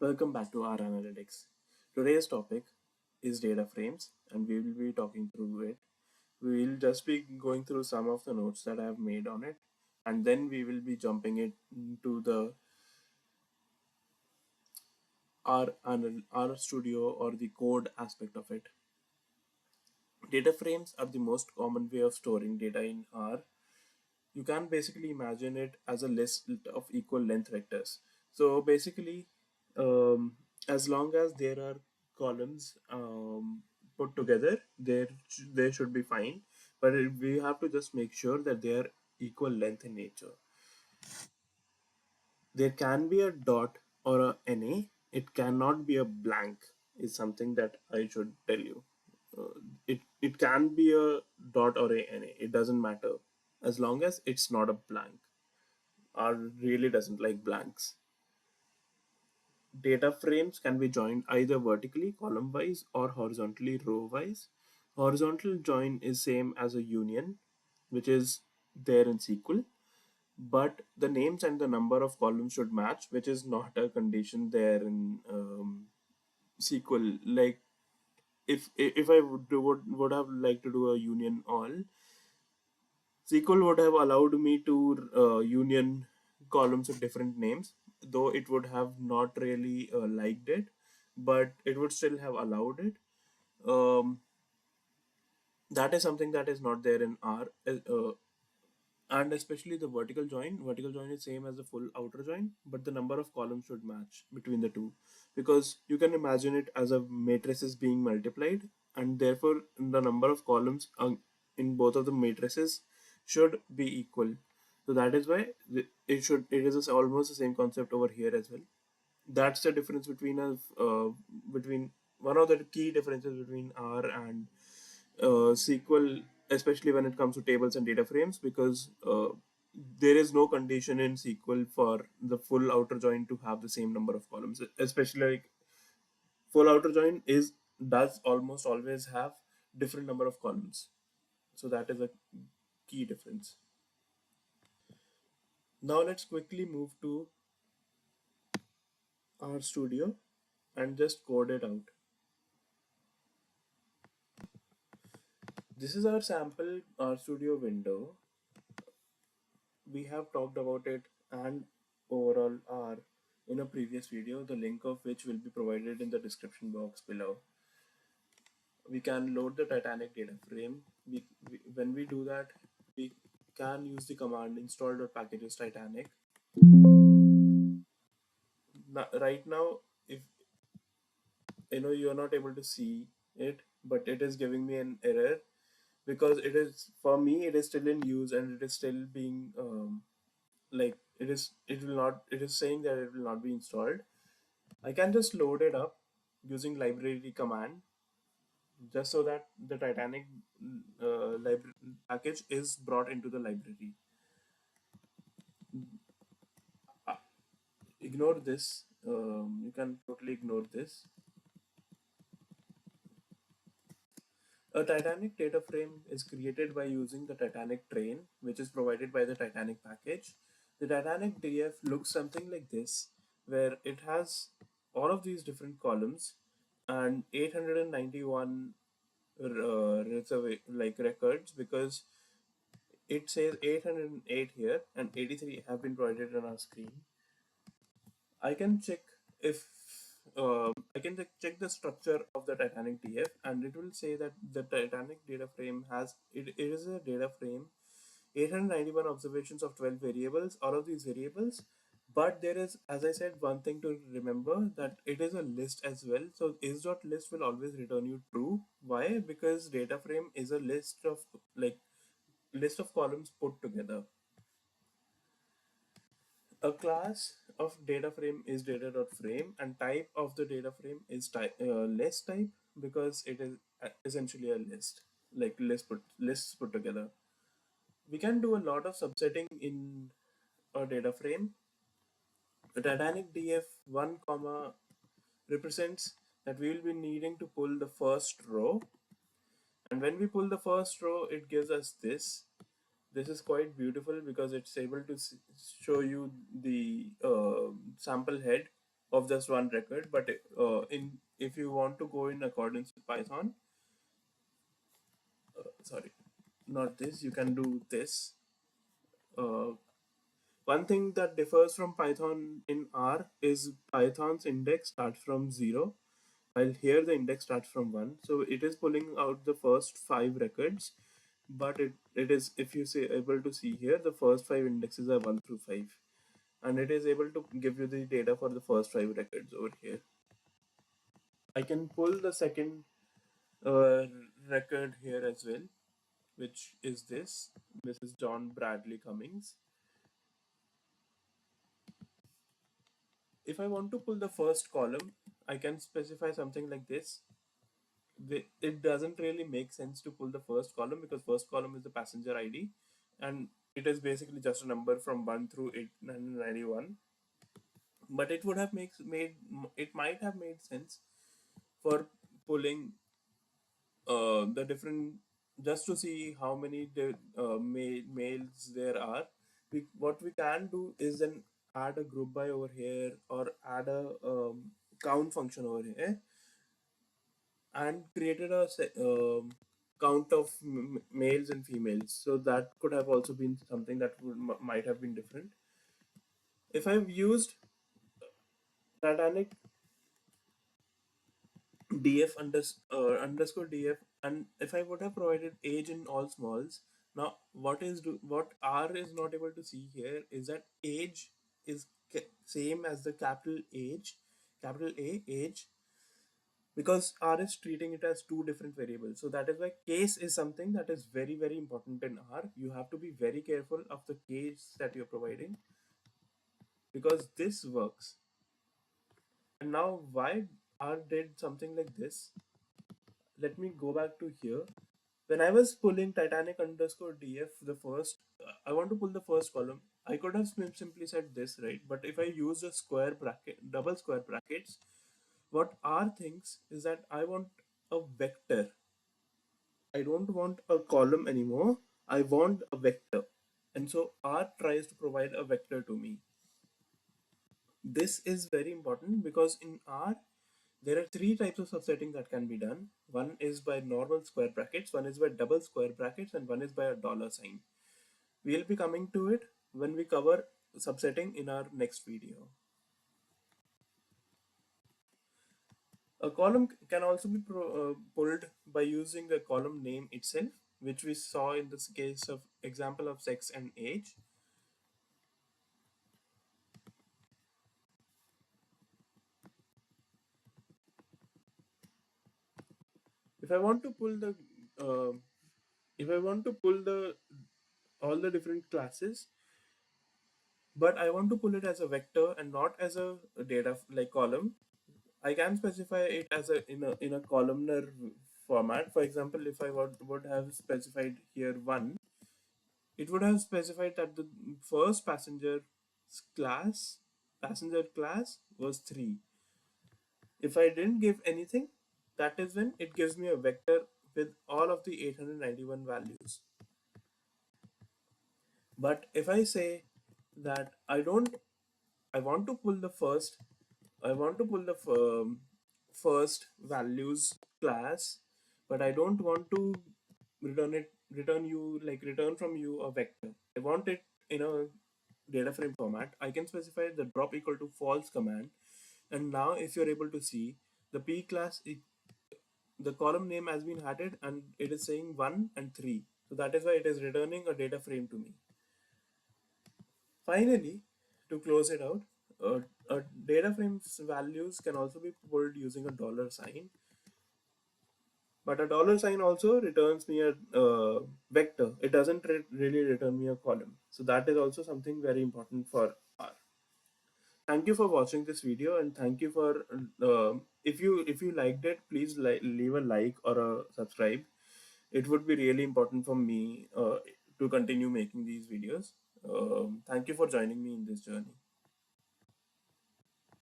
Welcome back to R Analytics. Today's topic is data frames, and we will be talking through it. We will just be going through some of the notes that I have made on it, and then we will be jumping it into the R Studio or the code aspect of it. Data frames are the most common way of storing data in R. You can basically imagine it as a list of equal length vectors. So basically, um, as long as there are columns put together, they should be fine. But we have to just make sure that they are equal length in nature. There can be a dot or a NA. It cannot be a blank. Is something that I should tell you. It can be a dot or a NA. It doesn't matter as long as it's not a blank. R really doesn't like blanks. Data frames can be joined either vertically, column wise, or horizontally, row wise. Horizontal join is same as a union, which is there in SQL, but the names and the number of columns should match, which is not a condition there in SQL. Like if I would have liked to do a union all, SQL would have allowed me to union columns with different names, though it would have not really liked it, but it would still have allowed it. Um, that is something that is not there in R, and especially the vertical join. Vertical join is same as the full outer join, but the number of columns should match between the two, because you can imagine it as a matrices being multiplied, and therefore the number of columns in both of the matrices should be equal. So that is why it is almost the same concept over here as well. That's the difference between between one of the key differences between R and SQL, especially when it comes to tables and data frames, because there is no condition in SQL for the full outer join to have the same number of columns. Especially like full outer join is does almost always have different number of columns. So that is a key difference. Now let's quickly move to our studio and just code it out. This is our sample RStudio window. We have talked about it and overall R in a previous video, the link of which will be provided in the description box below. We can load the Titanic data frame. When we do that, we can use the command install.packages Titanic. Right now, if you are not able to see it, but it is giving me an error because it is, for me, it is still in use and it is still being like it is saying that it will not be installed. I can just load it up using library command, just so that the Titanic library package is brought into the library. Uh, Ignore this. You can totally ignore this. A Titanic data frame is created by using the Titanic train, which is provided by the Titanic package. The Titanic DF looks something like this, where it has all of these different columns and 891 records, because it says 808 here and 83 have been provided on our screen. I can check if I can check the structure of the Titanic DF, and it will say that the Titanic data frame it is a data frame, 891 observations of 12 variables, all of these variables. But there is, as I said, one thing to remember, that it is a list as well. So is.list will always return you true. Why? Because data frame is a list of list of columns put together. A class of data frame is data.frame, and type of the data frame is list type, because it is essentially a list, like lists put together. We can do a lot of subsetting in a data frame. The Titanic df1 comma represents that we will be needing to pull the first row, and when we pull the first row, it gives us this. This is quite beautiful because it's able to show you the sample head. of just one record. But in if you want to go in accordance with Python, sorry, not this, you can do this. Uh, One thing that differs from Python in R is Python's index starts from 0, while here the index starts from 1. So it is pulling out the first 5 records, but it is, if you say able to see here, the first 5 indexes are 1 through 5. And it is able to give you the data for the first 5 records over here. I can pull the second uh, record here as well, which is this. This is John Bradley Cummings. If I want to pull the first column, I can specify something like this. It doesn't really make sense to pull the first column because first column is the passenger ID, and it is basically just a number from 1 through 891. But it would have made it might have made sense for pulling the different, just to see how many males there are. What we can do is then add a group by over here, or add a count function over here, and created a count of males and females. So that could have also been something that might have been different. If I've used Titanic underscore df, and if I would have provided age in all smalls, now what R is not able to see here is that age is same as the capital A age, because R is treating it as two different variables. So that is why case is something that is very, very important in R. You have to be very careful of the case that you're providing, because this works. And now why R did something like this? Let me go back to here. When I was pulling Titanic underscore df, the first, I want to pull the first column. I could have simply said this, right? But if I use a square bracket, double square brackets, what R thinks is that I want a vector. I don't want a column anymore. I want a vector. And so R tries to provide a vector to me. This is very important because in R, there are three types of subsetting that can be done. One is by normal square brackets, one is by double square brackets, and one is by a dollar sign. We'll be coming to it when we cover subsetting in our next video. A column can also be pulled by using the column name itself, which we saw in this case of example of sex and age. If I want to pull the uh, if I want to pull the all the different classes, but I want to pull it as a vector and not as a data like column, I can specify it as a in a columnar format. For example, if I would have specified here 1, it would have specified that the first class passenger class was 3. If I didn't give anything, that is when it gives me a vector with all of the 891 values. But if I say that I want to pull the first values class, but I don't want to return from you a vector. I want it in a data frame format. I can specify the drop equal to false command, and now if you're able to see the p class, the column name has been added and it is saying 1 and 3. So that is why it is returning a data frame to me. Finally, to close it out, a data frame's values can also be pulled using a dollar sign, but a dollar sign also returns me a vector. It doesn't really return me a column. So that is also something very important for R. Thank you for watching this video, and thank you for if you liked it, please leave a like or a subscribe. It would be really important for me to continue making these videos. Thank you for joining me in this journey.